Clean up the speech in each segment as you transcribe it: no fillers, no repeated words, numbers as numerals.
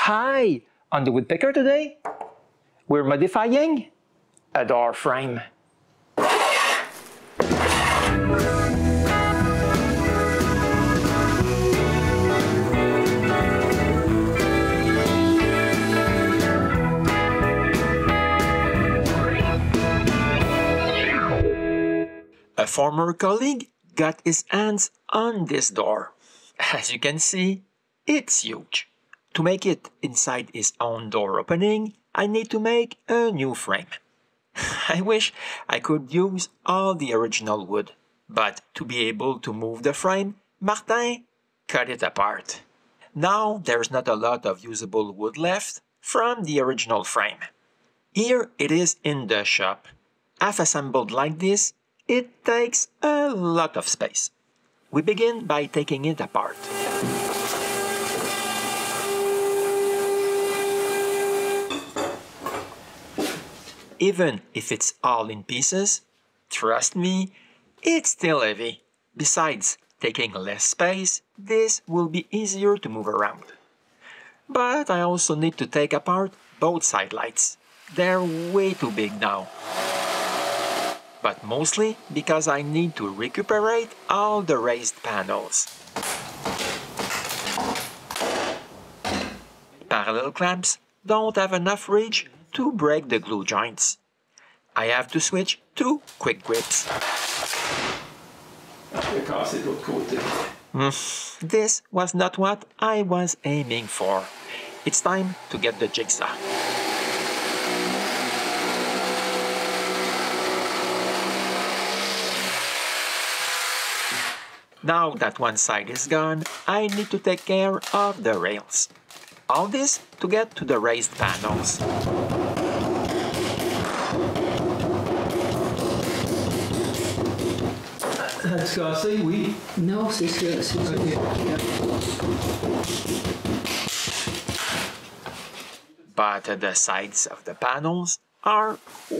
Hi! On the Woodpecker today, we're modifying a door frame. A former colleague got his hands on this door. As you can see, it's huge. To make it inside his own door opening, I need to make a new frame. I wish I could use all the original wood, but to be able to move the frame, Martin cut it apart. Now there's not a lot of usable wood left from the original frame. Here it is in the shop. Half assembled like this, it takes a lot of space. We begin by taking it apart. Even if it's all in pieces, trust me, it's still heavy. Besides taking less space, this will be easier to move around. But I also need to take apart both side lights. They're way too big now. But mostly because I need to recuperate all the raised panels. Parallel clamps don't have enough reach to break the glue joints. I have to switch to quick grips. This was not what I was aiming for. It's time to get the jigsaw. Now that one side is gone, I need to take care of the rails. All this to get to the raised panels. Cassé, oui. Non, c'est ça. Okay. But the sides of the panels are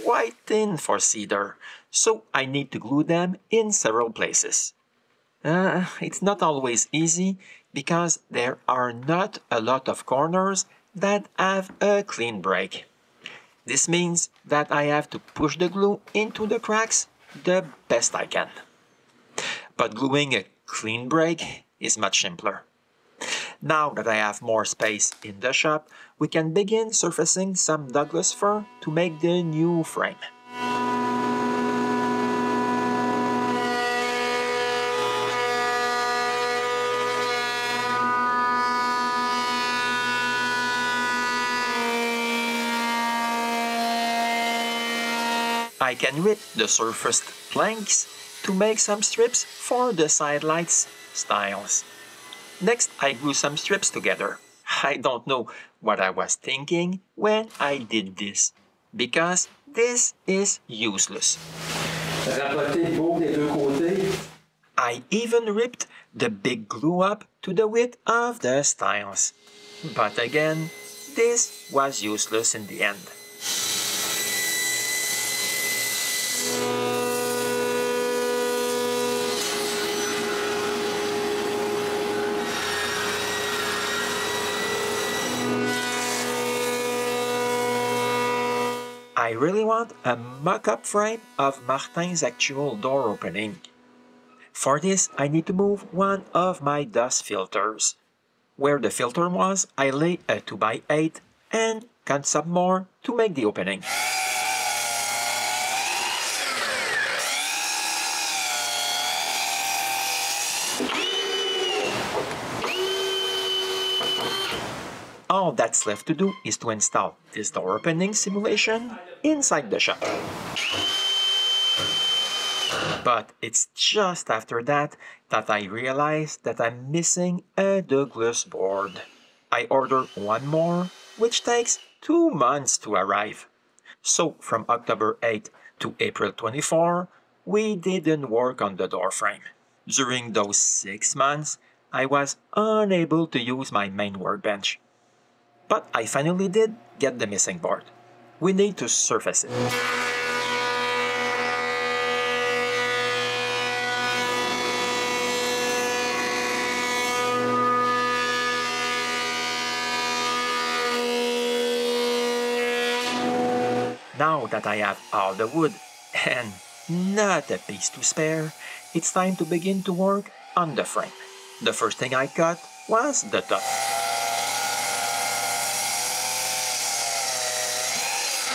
quite thin for cedar, so I need to glue them in several places. It's not always easy because there are not a lot of corners that have a clean break. This means that I have to push the glue into the cracks the best I can. But gluing a clean break is much simpler. Now that I have more space in the shop, we can begin surfacing some Douglas fir to make the new frame. I can rip the surfaced planks to make some strips for the side lights styles. Next, I glue some strips together. I don't know what I was thinking when I did this, because this is useless. I even ripped the big glue up to the width of the styles. But again, this was useless in the end. I really want a mock-up frame of Martin's actual door opening. For this, I need to move one of my dust filters. Where the filter was, I lay a 2x8 and cut some more to make the opening. All that's left to do is to install this door opening simulation inside the shop. But it's just after that I realized that I'm missing a Douglas board. I ordered one more, which takes 2 months to arrive. So from October 8 to April 24, we didn't work on the door frame. During those 6 months, I was unable to use my main workbench. But I finally did get the missing board. We need to surface it. Now that I have all the wood and not a piece to spare, it's time to begin to work on the frame. The first thing I cut was the top.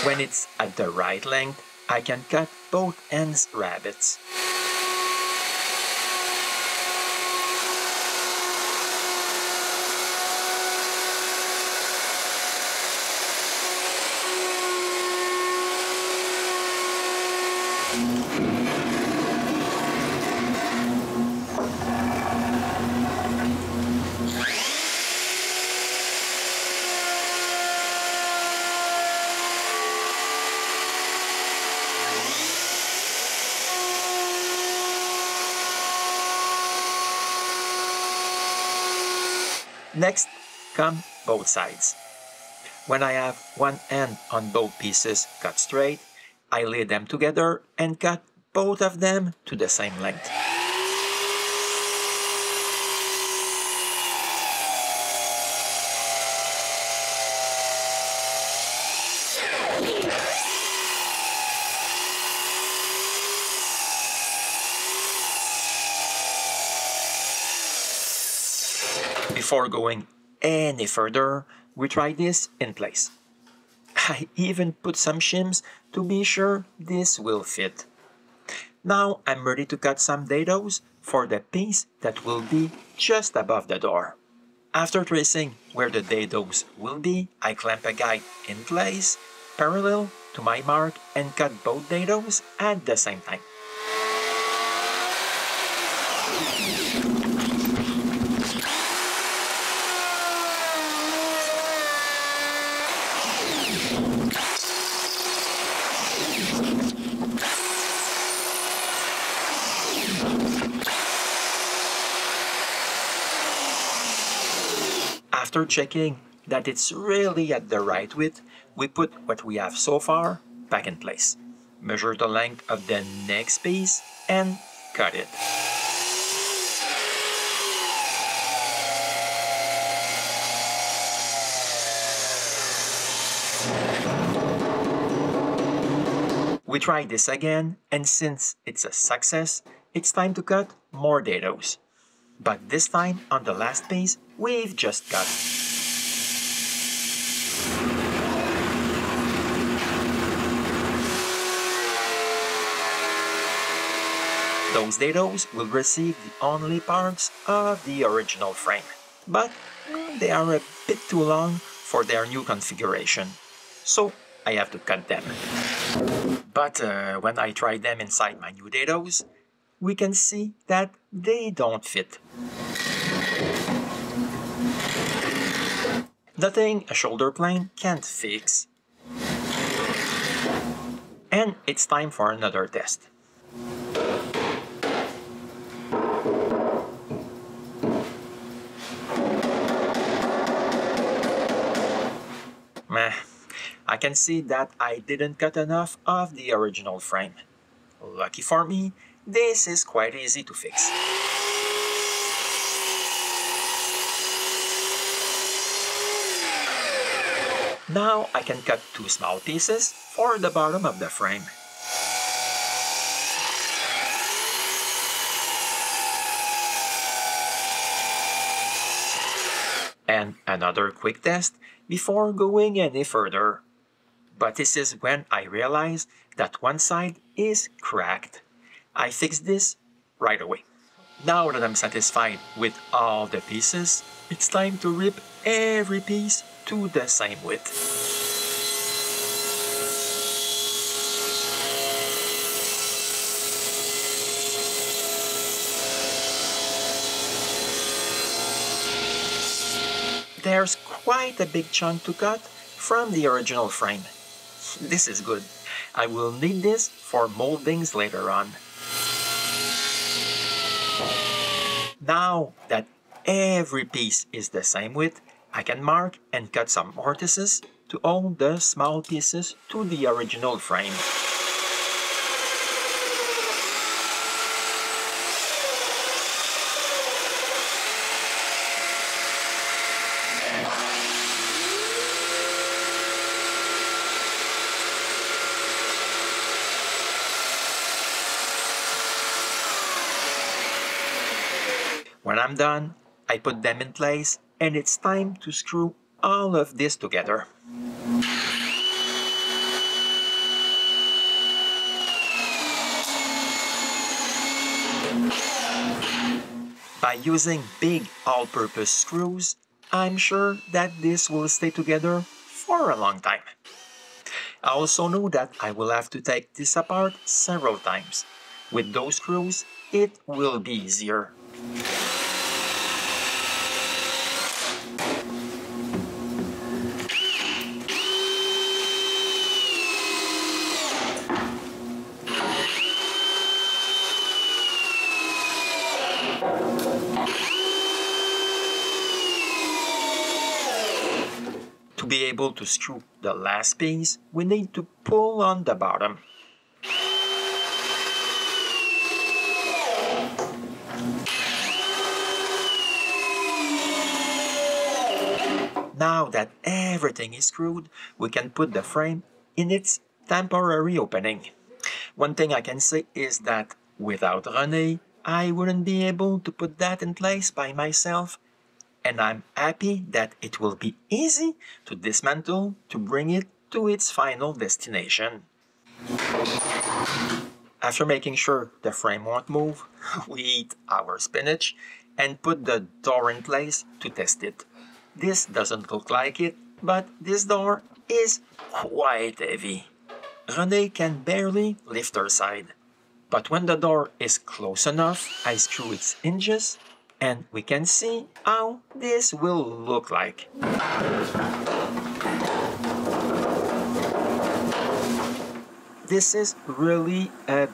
When it's at the right length, I can cut both ends rabbets. Next come both sides. When I have one end on both pieces cut straight, I lay them together and cut both of them to the same length. Before going any further, we try this in place. I even put some shims to be sure this will fit. Now I'm ready to cut some dados for the piece that will be just above the door. After tracing where the dados will be, I clamp a guide in place, parallel to my mark, and cut both dados at the same time. After checking that it's really at the right width, we put what we have so far back in place. Measure the length of the next piece and cut it. We try this again, and since it's a success, it's time to cut more dados. But this time, on the last piece, we've just cut. Those dados will receive the only parts of the original frame, but they are a bit too long for their new configuration, so I have to cut them. But when I try them inside my new dados, we can see that they don't fit. Nothing a shoulder plane can't fix. And it's time for another test. I can see that I didn't cut enough of the original frame. Lucky for me, this is quite easy to fix. Now I can cut two small pieces for the bottom of the frame. And another quick test before going any further. But this is when I realized that one side is cracked. I fixed this right away. Now that I'm satisfied with all the pieces, it's time to rip every piece to the same width. There's quite a big chunk to cut from the original frame. This is good. I will need this for moldings later on. Now that every piece is the same width, I can mark and cut some mortises to hold the small pieces to the original frame. I'm done, I put them in place, and it's time to screw all of this together. By using big all-purpose screws, I'm sure that this will stay together for a long time. I also know that I will have to take this apart several times. With those screws, it will be easier. To be able to screw the last piece, we need to pull on the bottom. Now that everything is screwed, we can put the frame in its temporary opening. One thing I can say is that without Renée, I wouldn't be able to put that in place by myself, and I'm happy that it will be easy to dismantle to bring it to its final destination. After making sure the frame won't move, we eat our spinach and put the door in place to test it. This doesn't look like it, but this door is quite heavy. Renée can barely lift her side. But when the door is close enough, I screw its hinges and we can see how this will look like. This is really a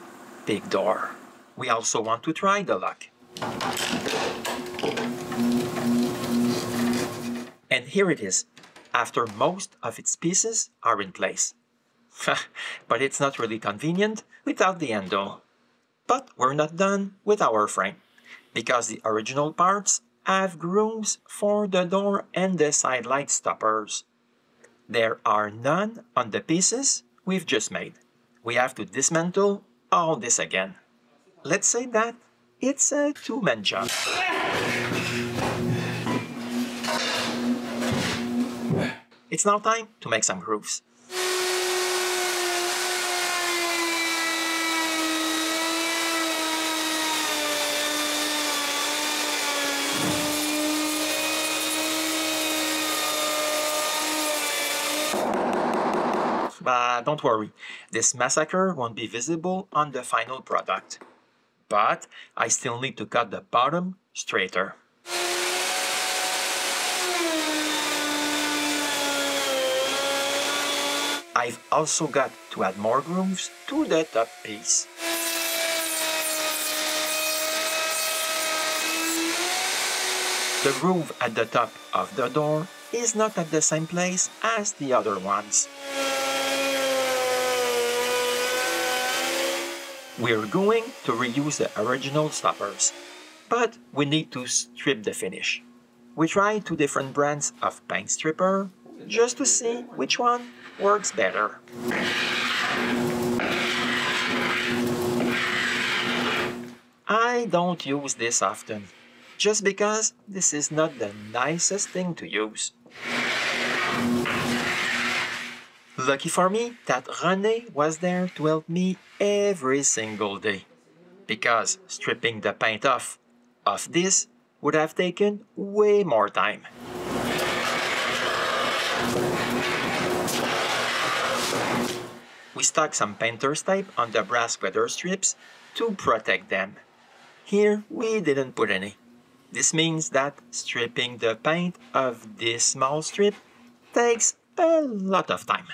big door. We also want to try the lock. And here it is, after most of its pieces are in place. But it's not really convenient without the handle. But we're not done with our frame, because the original parts have grooves for the door and the side light stoppers. There are none on the pieces we've just made. We have to dismantle all this again. Let's say that it's a two-man job. It's now time to make some grooves. But don't worry, this massacre won't be visible on the final product. But I still need to cut the bottom straighter. I've also got to add more grooves to the top piece. The groove at the top of the door is not at the same place as the other ones. We're going to reuse the original stoppers, but we need to strip the finish. We tried 2 different brands of paint stripper just to see which one works better. I don't use this often, just because this is not the nicest thing to use. Lucky for me that Renée was there to help me every single day, because stripping the paint off of this would have taken way more time. We stuck some painter's tape on the brass weather strips to protect them. Here we didn't put any. This means that stripping the paint of this small strip takes a lot of time.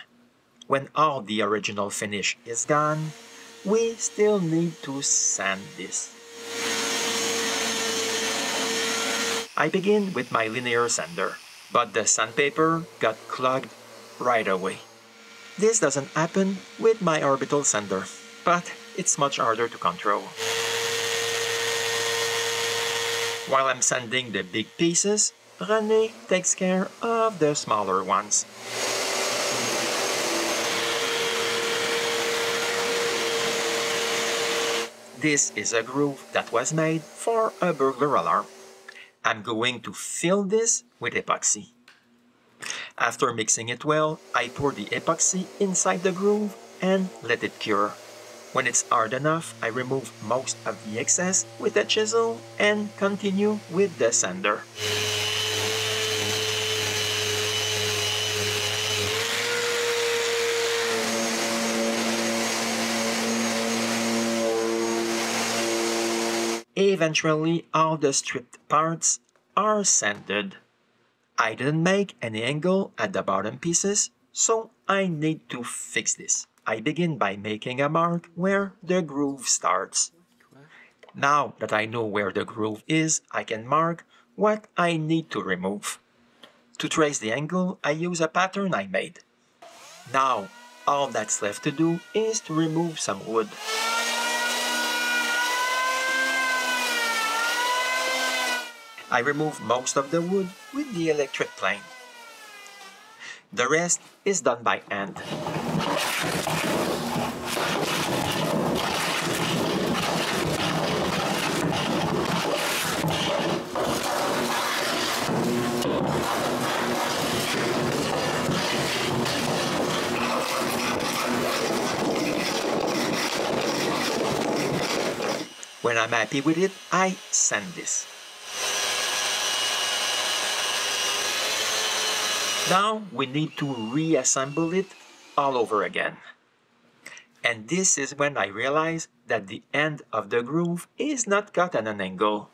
When all the original finish is gone, we still need to sand this. I begin with my linear sander, but the sandpaper got clogged right away. This doesn't happen with my orbital sander, but it's much harder to control. While I'm sanding the big pieces, Renée takes care of the smaller ones. This is a groove that was made for a burglar alarm. I'm going to fill this with epoxy. After mixing it well, I pour the epoxy inside the groove and let it cure. When it's hard enough, I remove most of the excess with a chisel and continue with the sander. Eventually, all the stripped parts are sanded. I didn't make any angle at the bottom pieces, so I need to fix this. I begin by making a mark where the groove starts. Now that I know where the groove is, I can mark what I need to remove. To trace the angle, I use a pattern I made. Now, all that's left to do is to remove some wood. I remove most of the wood with the electric plane. The rest is done by hand. When I'm happy with it, I sand this. Now we need to reassemble it all over again. And this is when I realize that the end of the groove is not cut at an angle.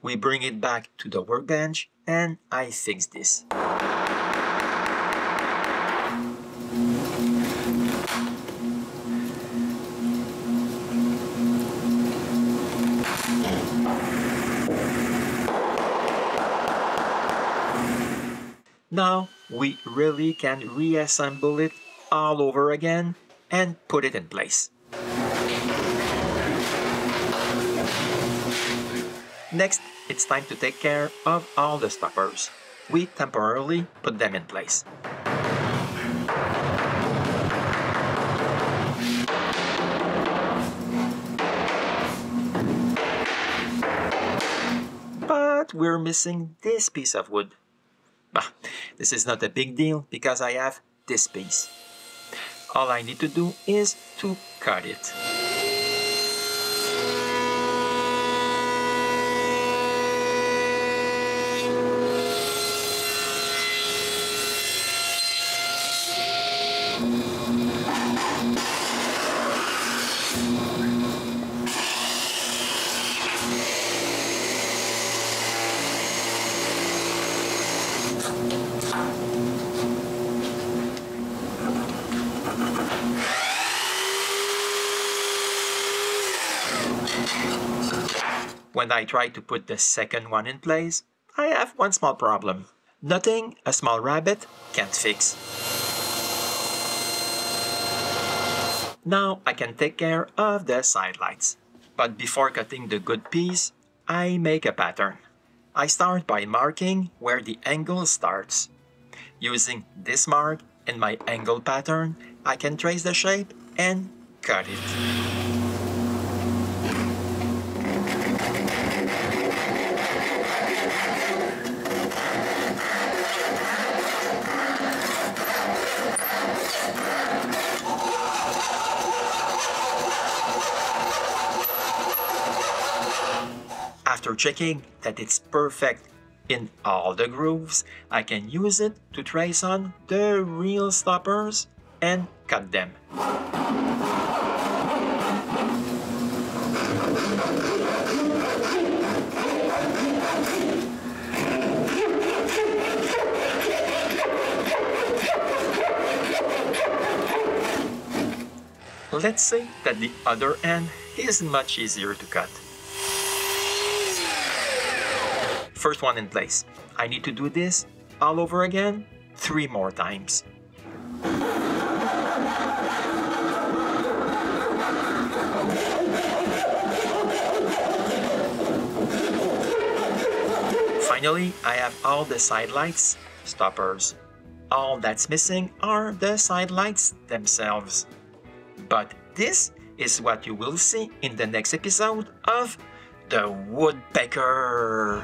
We bring it back to the workbench and I fix this. Now we really can reassemble it all over again and put it in place. Next, it's time to take care of all the stoppers. We temporarily put them in place. But we're missing this piece of wood. This is not a big deal because I have this piece. All I need to do is to cut it. When I try to put the second one in place, I have one small problem. Nothing a small rabbit can't fix. Now I can take care of the side lights. But before cutting the good piece, I make a pattern. I start by marking where the angle starts. Using this mark and my angle pattern, I can trace the shape and cut it. After checking that it's perfect in all the grooves, I can use it to trace on the real stoppers and cut them. Let's say that the other end is much easier to cut. First one in place. I need to do this all over again 3 more times. Finally, I have all the side lights, stoppers. All that's missing are the side lights themselves. But this is what you will see in the next episode of the woodpecker.